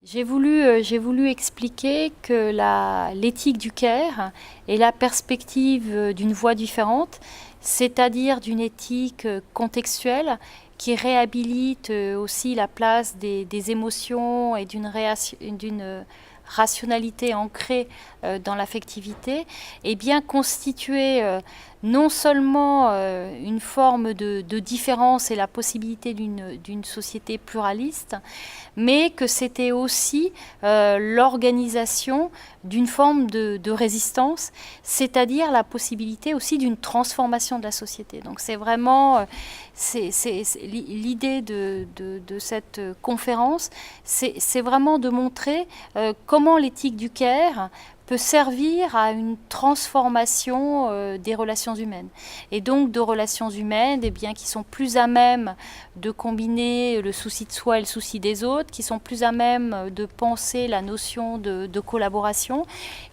J'ai voulu expliquer que l'éthique du care est la perspective d'une voie différente, c'est-à-dire d'une éthique contextuelle qui réhabilite aussi la place des émotions et d'une rationalité ancrée dans l'affectivité, et bien constituer non seulement une forme de différence et la possibilité d'une société pluraliste, mais que c'était aussi l'organisation d'une forme de résistance, c'est-à-dire la possibilité aussi d'une transformation de la société. Donc c'est vraiment l'idée de cette conférence, c'est vraiment de montrer comment l'éthique du care peut servir à une transformation des relations humaines. Et donc de relations humaines qui sont plus à même de combiner le souci de soi et le souci des autres, qui sont plus à même de penser la notion de collaboration,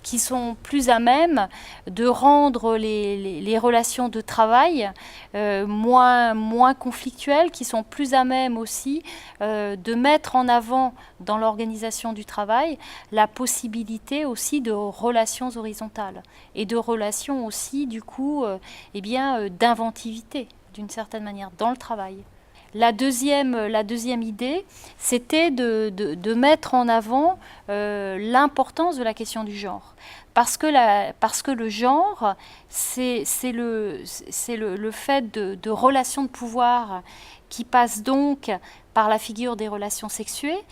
qui sont plus à même de rendre les relations de travail moins conflictuelles, qui sont plus à même aussi de mettre en avant dans l'organisation du travail la possibilité aussi de relations horizontales et de relations aussi du coup d'inventivité d'une certaine manière dans le travail. La deuxième idée, c'était de mettre en avant l'importance de la question du genre. Parce que le genre, c'est le fait de relations de pouvoir qui passent donc par la figure des relations sexuées.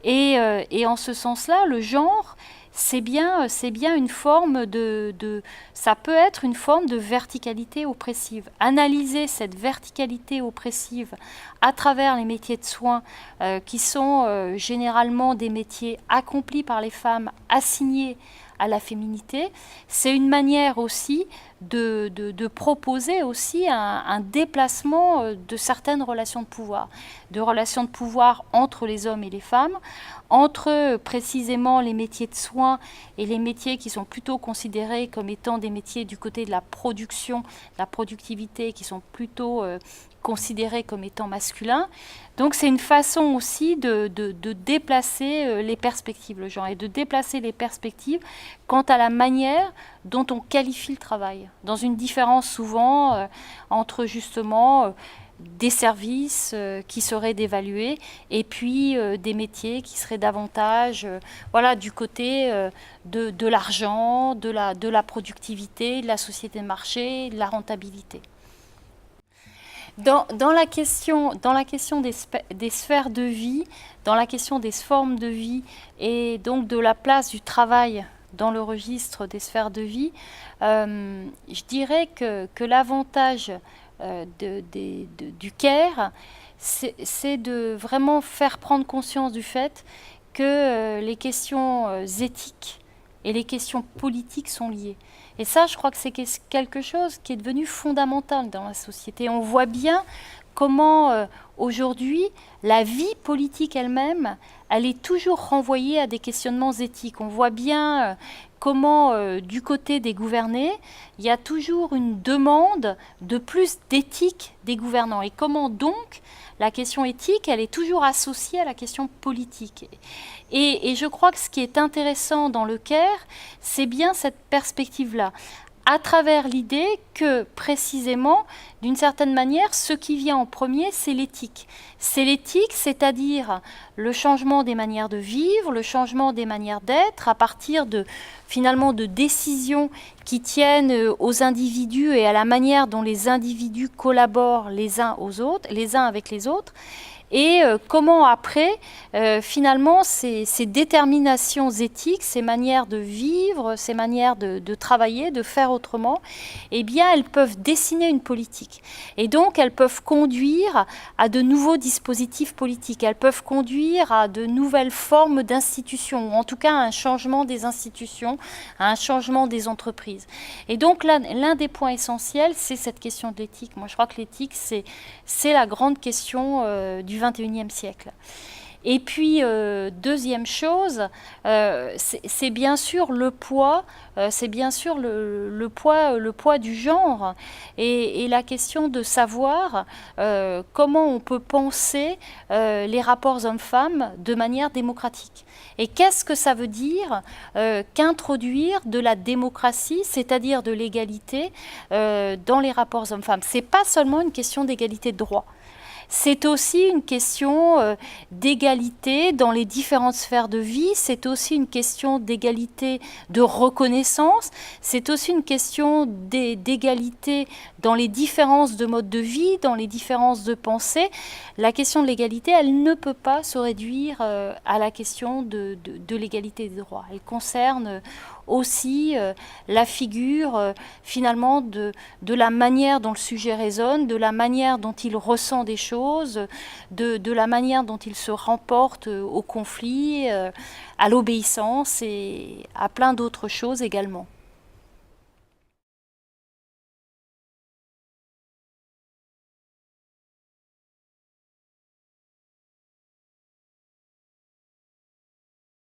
Et en ce sens-là, le genre, c'est bien une forme ça peut être une forme de verticalité oppressive. Analyser cette verticalité oppressive à travers les métiers de soins qui sont généralement des métiers accomplis par les femmes, assignés à la féminité, c'est une manière aussi de proposer aussi un déplacement de certaines relations de relations de pouvoir entre les hommes et les femmes, entre précisément les métiers de soins et les métiers qui sont plutôt considérés comme étant des métiers du côté de la production, de la productivité, qui sont plutôt considérés comme étant masculins. Donc c'est une façon aussi de déplacer les perspectives, le genre, et de déplacer les perspectives quant à la manière dont on qualifie le travail, dans une différence souvent entre justement des services qui seraient dévalués et puis des métiers qui seraient davantage du côté de l'argent, de la productivité, de la société de marché, de la rentabilité. Dans la question des sphères de vie, dans la question des formes de vie et donc de la place du travail dans le registre des sphères de vie, je dirais que l'avantage du care, c'est de vraiment faire prendre conscience du fait que les questions éthiques et les questions politiques sont liées. Et ça, je crois que c'est quelque chose qui est devenu fondamental dans la société. On voit bien comment aujourd'hui, la vie politique elle-même, elle est toujours renvoyée à des questionnements éthiques. On voit bien comment, du côté des gouvernés, il y a toujours une demande de plus d'éthique des gouvernants. Et comment donc la question éthique, elle est toujours associée à la question politique. Et je crois que ce qui est intéressant dans le care, c'est bien cette perspective-là, à travers l'idée que, précisément, d'une certaine manière, ce qui vient en premier, c'est l'éthique. C'est l'éthique, c'est-à-dire le changement des manières de vivre, le changement des manières d'être, à partir finalement de décisions qui tiennent aux individus et à la manière dont les individus collaborent les uns avec les autres. Et comment après, finalement, ces déterminations éthiques, ces manières de vivre, ces manières de travailler, de faire autrement, eh bien, elles peuvent dessiner une politique. Et donc, elles peuvent conduire à de nouveaux dispositifs politiques, elles peuvent conduire à de nouvelles formes d'institutions, ou en tout cas à un changement des institutions, à un changement des entreprises. Et donc, l'un des points essentiels, c'est cette question de l'éthique. Moi, je crois que l'éthique, c'est la grande question du XXIe siècle. Et puis, deuxième chose, c'est bien sûr le poids, c'est bien sûr le poids du genre et la question de savoir comment on peut penser les rapports hommes-femmes de manière démocratique. Et qu'est-ce que ça veut dire qu'introduire de la démocratie, c'est-à-dire de l'égalité dans les rapports hommes-femmes? C'est pas seulement une question d'égalité de droit. C'est aussi une question d'égalité dans les différentes sphères de vie, c'est aussi une question d'égalité de reconnaissance, c'est aussi une question d'égalité dans les différences de mode de vie, dans les différences de pensée. La question de l'égalité, elle ne peut pas se réduire à la question de l'égalité des droits. Elle concerne aussi la figure finalement de la manière dont le sujet raisonne, de la manière dont il ressent des choses, de la manière dont il se remporte au conflit, à l'obéissance et à plein d'autres choses également.